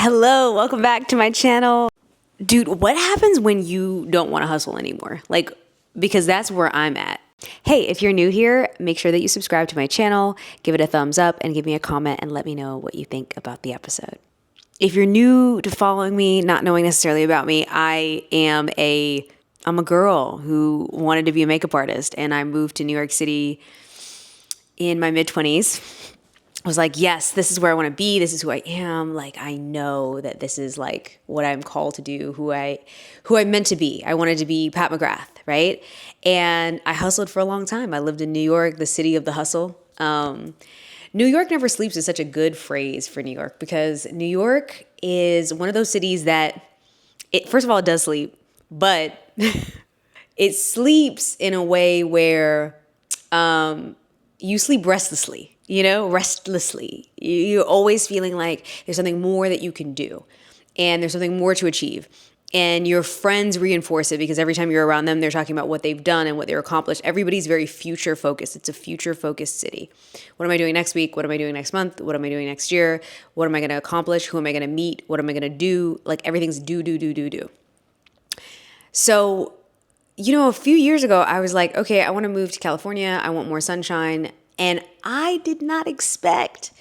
Hello, welcome back to my channel. Dude, what happens when you don't want to hustle anymore? Because that's where I'm at. Hey, if you're new here, make sure that you subscribe to my channel, give it a thumbs up, and give me a comment and let me know what you think about the episode. If you're new to following me, not knowing necessarily about me, I'm a girl who wanted to be a makeup artist, and I moved to New York City in my mid-20s. I was like, yes, this is where I want to be. This is who I am. Like, I know that this is like what I'm called to do, who I'm meant to be. I wanted to be Pat McGrath, right? And I hustled for a long time. I lived in New York, the city of the hustle. New York never sleeps is such a good phrase for New York, because New York is one of those cities that, first of all, it does sleep, but it sleeps in a way where you sleep restlessly. Restlessly. You're always feeling like there's something more that you can do, and there's something more to achieve. And your friends reinforce it, because every time you're around them, they're talking about what they've done and what they're accomplished. Everybody's very future focused. It's a future focused city. What am I doing next week? What am I doing next month? What am I doing next year? What am I going to accomplish? Who am I going to meet? What am I going to do? Like, everything's do. So, a few years ago, I was like, okay, I want to move to California. I want more sunshine. And I did not expect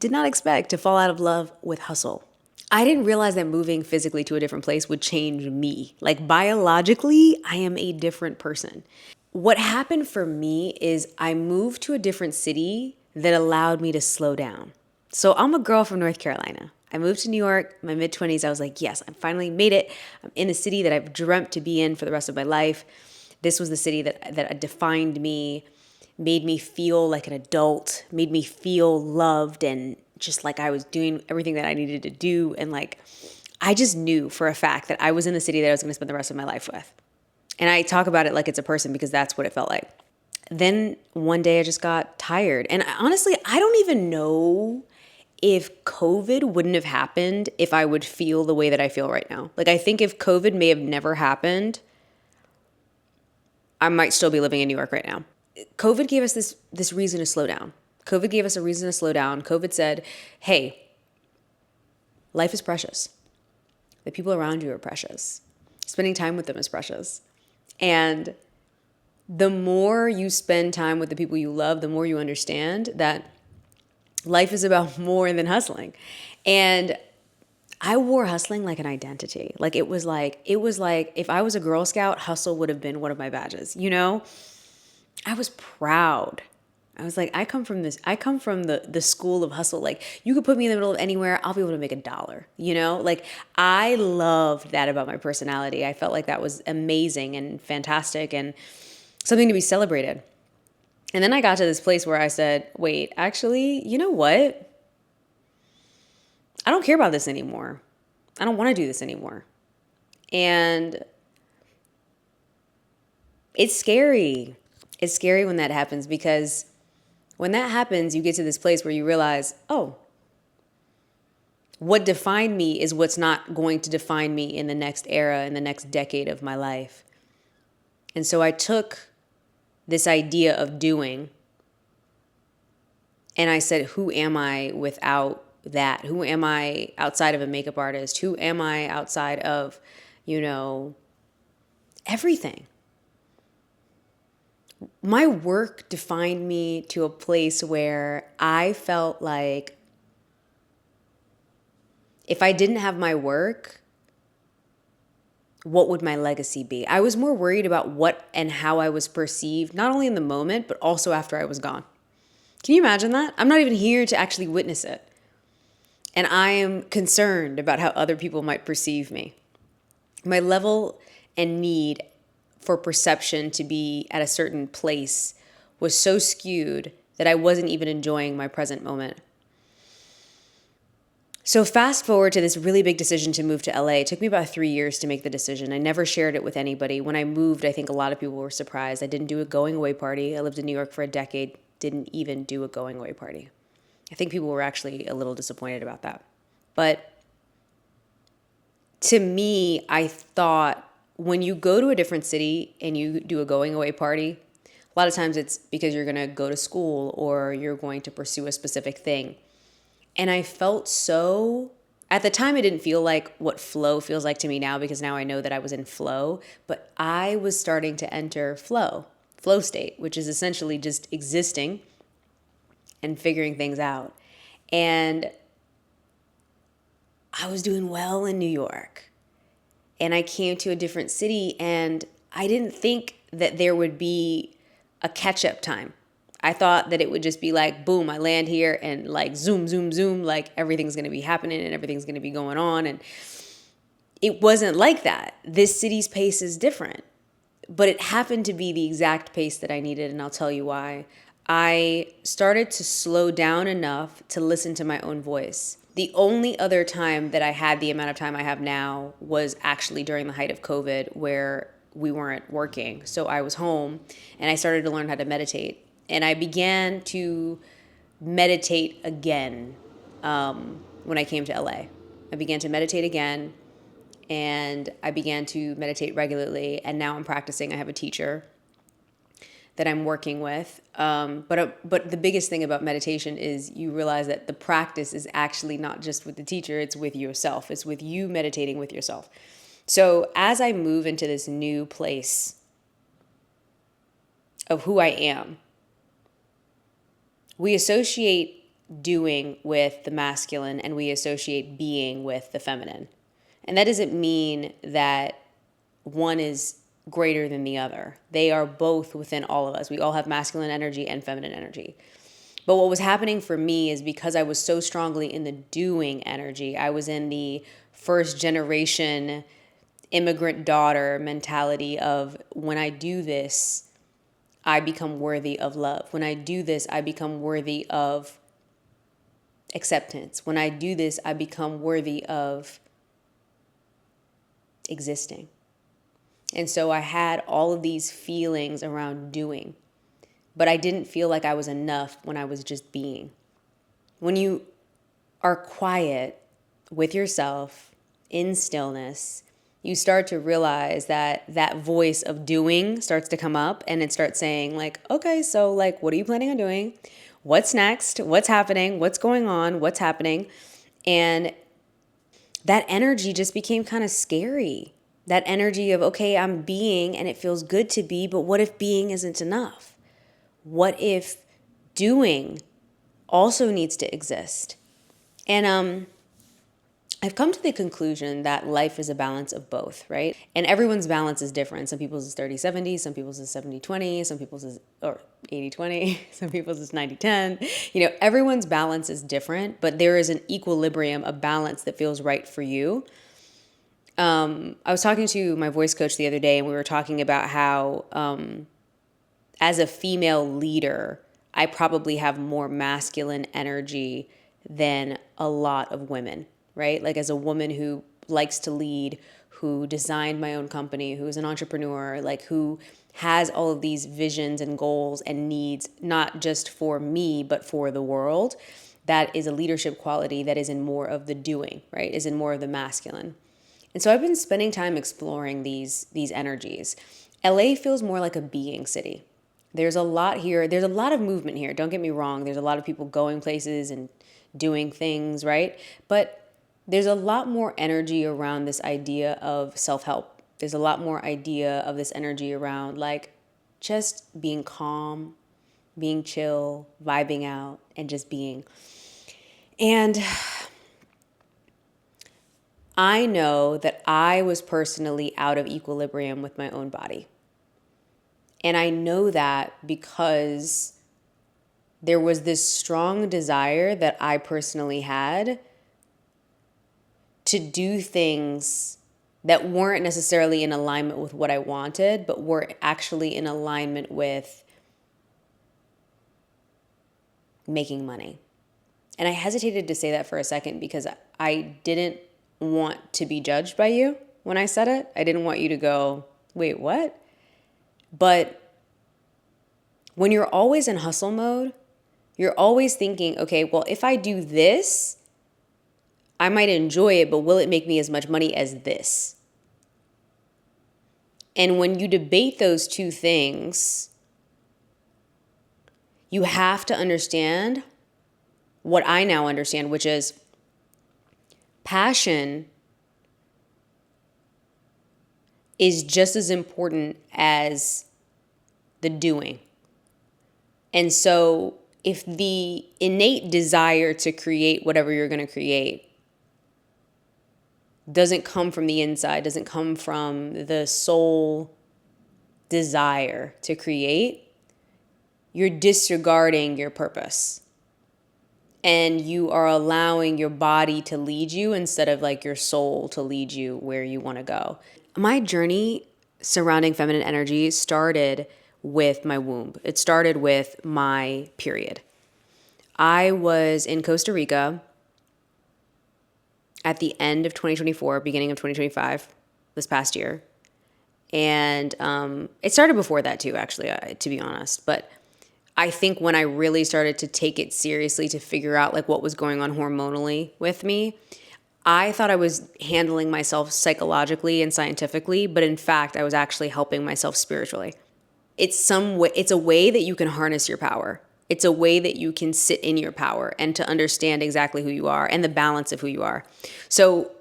to fall out of love with hustle. I didn't realize that moving physically to a different place would change me. Like, biologically, I am a different person. What happened for me is I moved to a different city that allowed me to slow down. So I'm a girl from North Carolina. I moved to New York, my mid-20s. I was like, yes, I finally made it. I'm in the city that I've dreamt to be in for the rest of my life. This was the city that defined me, made me feel like an adult, made me feel loved, and just like I was doing everything that I needed to do. And like, I just knew for a fact that I was in the city that I was going to spend the rest of my life with. And I talk about it like it's a person, because that's what it felt like. Then one day I just got tired. And honestly, I don't even know if COVID wouldn't have happened if I would feel the way that I feel right now. Like, I think if COVID may have never happened, I might still be living in New York right now. COVID gave us this reason to slow down. COVID gave us a reason to slow down. COVID said, hey, life is precious. The people around you are precious. Spending time with them is precious. And the more you spend time with the people you love, the more you understand that life is about more than hustling. And I wore hustling like an identity. It was like if I was a Girl Scout, hustle would have been one of my badges, I was proud. I was like, I come from the school of hustle. Like, you could put me in the middle of anywhere, I'll be able to make $1, Like, I loved that about my personality. I felt like that was amazing and fantastic and something to be celebrated. And then I got to this place where I said, wait, actually, you know what? I don't care about this anymore. I don't want to do this anymore. And it's scary. It's scary when that happens, because when that happens, you get to this place where you realize, oh, what defined me is what's not going to define me in the next era, in the next decade of my life. And so I took this idea of doing, and I said, who am I without that? Who am I outside of a makeup artist? Who am I outside of, everything? My work defined me to a place where I felt like if I didn't have my work, what would my legacy be? I was more worried about what and how I was perceived, not only in the moment, but also after I was gone. Can you imagine that? I'm not even here to actually witness it. And I am concerned about how other people might perceive me. My level and need for perception to be at a certain place was so skewed that I wasn't even enjoying my present moment. So fast forward to this really big decision to move to LA. It took me about 3 years to make the decision. I never shared it with anybody. When I moved, I think a lot of people were surprised. I didn't do a going away party. I lived in New York for a decade, didn't even do a going away party. I think people were actually a little disappointed about that. But to me, I thought, when you go to a different city and you do a going away party, a lot of times it's because you're going to go to school or you're going to pursue a specific thing. And I felt so At the time, it didn't feel like what flow feels like to me now, because now I know that I was in flow, but I was starting to enter flow state, which is essentially just existing and figuring things out. And I was doing well in New York, and I came to a different city, and I didn't think that there would be a catch-up time. I thought that it would just be like, boom, I land here and like zoom, zoom, zoom, like everything's going to be happening and everything's going to be going on. And it wasn't like that. This city's pace is different, but it happened to be the exact pace that I needed. And I'll tell you why. I started to slow down enough to listen to my own voice. The only other time that I had the amount of time I have now was actually during the height of COVID, where we weren't working. So I was home and I started to learn how to meditate. And I began to meditate again when I came to LA. I began to meditate again, and I began to meditate regularly. And now I'm practicing. I have a teacher that I'm working with. But the biggest thing about meditation is you realize that the practice is actually not just with the teacher, it's with yourself. It's with you meditating with yourself. So as I move into this new place of who I am, we associate doing with the masculine and we associate being with the feminine. And that doesn't mean that one is greater than the other. They are both within all of us. We all have masculine energy and feminine energy. But what was happening for me is because I was so strongly in the doing energy, I was in the first generation immigrant daughter mentality of, when I do this, I become worthy of love. When I do this, I become worthy of acceptance. When I do this, I become worthy of existing. And so I had all of these feelings around doing, but I didn't feel like I was enough when I was just being. When you are quiet with yourself in stillness, you start to realize that that voice of doing starts to come up, and it starts saying like, okay, so like, what are you planning on doing? What's next? What's happening? What's going on? What's happening? And that energy just became kind of scary. That energy of, okay, I'm being and it feels good to be, but what if being isn't enough? What if doing also needs to exist? And I've come to the conclusion that life is a balance of both, right? And everyone's balance is different. Some people's is 30-70, some people's is 70-20, some people's is, or 80-20, some people's is 90-10. You know, everyone's balance is different, but there is an equilibrium, a balance that feels right for you. I was talking to my voice coach the other day, and we were talking about how, as a female leader, I probably have more masculine energy than a lot of women, right? Like, as a woman who likes to lead, who designed my own company, who's an entrepreneur, like who has all of these visions and goals and needs, not just for me, but for the world. That is a leadership quality that is in more of the doing, right? Is in more of the masculine. And so I've been spending time exploring these energies. LA feels more like a being city. There's a lot here. There's a lot of movement here. Don't get me wrong. There's a lot of people going places and doing things, right? But there's a lot more energy around this idea of self-help. There's a lot more idea of this energy around like just being calm, being chill, vibing out, and just being. And I know that I was personally out of equilibrium with my own body. And I know that because there was this strong desire that I personally had to do things that weren't necessarily in alignment with what I wanted, but were actually in alignment with making money. And I hesitated to say that for a second because I didn't want to be judged by you when I said it. I didn't want you to go, wait, what? But when you're always in hustle mode, you're always thinking, okay, well, if I do this, I might enjoy it, but will it make me as much money as this? And when you debate those two things, you have to understand what I now understand, which is Passion is just as important as the doing. And so if the innate desire to create whatever you're going to create doesn't come from the inside, doesn't come from the soul desire to create, you're disregarding your purpose. And you are allowing your body to lead you instead of like your soul to lead you where you want to go. My journey surrounding feminine energy started with my womb. It started with my period. I was in Costa Rica at the end of 2024, beginning of 2025, this past year. And it started before that too, actually, to be honest. But I think when I really started to take it seriously to figure out like what was going on hormonally with me, I thought I was handling myself psychologically and scientifically, but in fact, I was actually helping myself spiritually. It's a way that you can harness your power. It's a way that you can sit in your power and to understand exactly who you are and the balance of who you are. So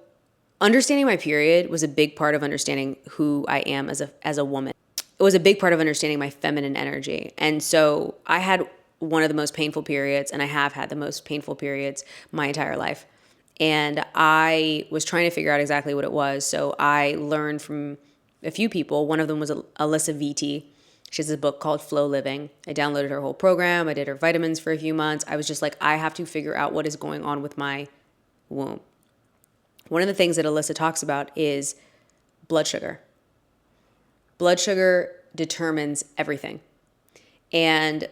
understanding my period was a big part of understanding who I am as a woman. It was a big part of understanding my feminine energy. And so I had one of the most painful periods, and I have had the most painful periods my entire life. And I was trying to figure out exactly what it was. So I learned from a few people. One of them was Alyssa VT. She has a book called Flow Living. I downloaded her whole program. I did her vitamins for a few months. I was just like, I have to figure out what is going on with my womb. One of the things that Alyssa talks about is blood sugar. Blood sugar determines everything. And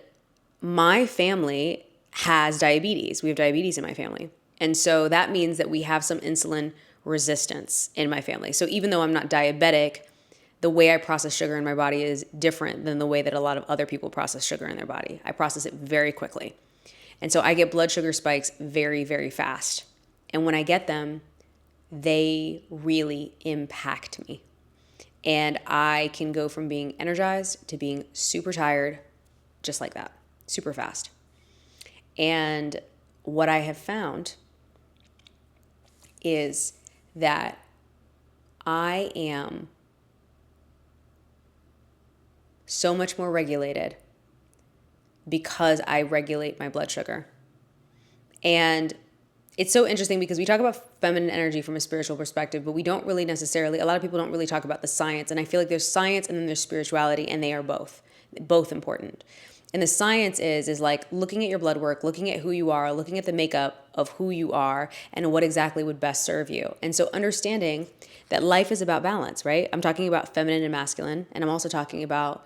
my family has diabetes. We have diabetes in my family. And so that means that we have some insulin resistance in my family. So even though I'm not diabetic, the way I process sugar in my body is different than the way that a lot of other people process sugar in their body. I process it very quickly. And so I get blood sugar spikes very, very fast. And when I get them, they really impact me. And I can go from being energized to being super tired, just like that, super fast. And what I have found is that I am so much more regulated because I regulate my blood sugar. And it's so interesting because we talk about feminine energy from a spiritual perspective, but we don't really necessarily, a lot of people don't really talk about the science. And I feel like there's science and then there's spirituality, and they are both important. And the science is like looking at your blood work, looking at who you are, looking at the makeup of who you are and what exactly would best serve you. And so understanding that life is about balance, right? I'm talking about feminine and masculine, and I'm also talking about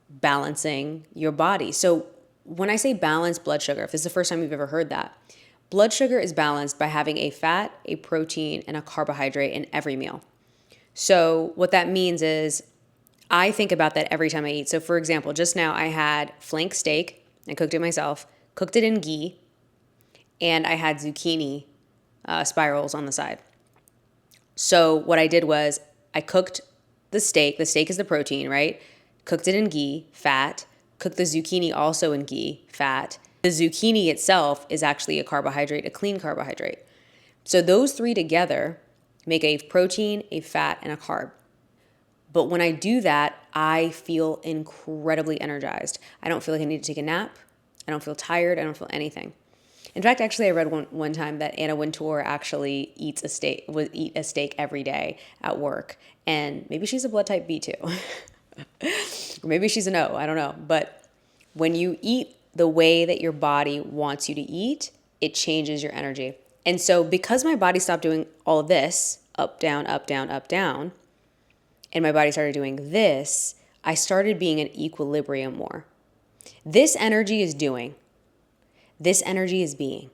balancing your body. So when I say balance blood sugar, if this is the first time you've ever heard that, blood sugar is balanced by having a fat, a protein, and a carbohydrate in every meal. So what that means is I think about that every time I eat. So for example, just now I had flank steak. I cooked it myself, cooked it in ghee, and I had zucchini spirals on the side. So what I did was I cooked the steak. The steak is the protein, right? Cooked it in ghee, fat. Cooked the zucchini also in ghee, fat. The zucchini itself is actually a carbohydrate, a clean carbohydrate. So those three together make a protein, a fat, and a carb. But when I do that, I feel incredibly energized. I don't feel like I need to take a nap. I don't feel tired. I don't feel anything. In fact, actually, I read one time that Anna Wintour actually eat a steak every day at work. And maybe she's a blood type B too. Or maybe she's an O, I don't know. But when you eat the way that your body wants you to eat, it changes your energy. And so because my body stopped doing all of this, up, down, up, down, up, down, and my body started doing this, I started being in equilibrium more. This energy is doing. This energy is being,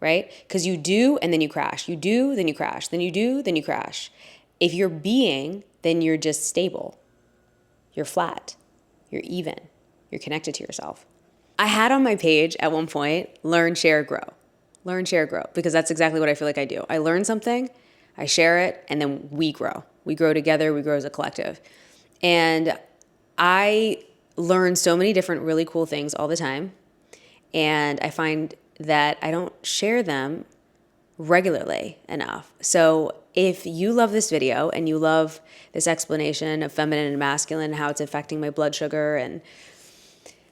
right? Because you do and then you crash. You do, then you crash. Then you do, then you crash. If you're being, then you're just stable. You're flat. You're even. You're connected to yourself. I had on my page at one point, learn, share, grow. Learn, share, grow. Because that's exactly what I feel like I do. I learn something, I share it, and then we grow. We grow together. We grow as a collective. And I learn so many different really cool things all the time. And I find that I don't share them regularly enough. So if you love this video and you love this explanation of feminine and masculine, how it's affecting my blood sugar and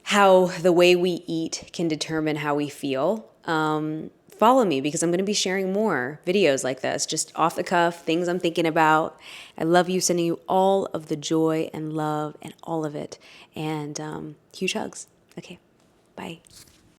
how the way we eat can determine how we feel, follow me, because I'm going to be sharing more videos like this, just off the cuff, things I'm thinking about. I love you, sending you all of the joy and love and all of it. And huge hugs. Okay, bye.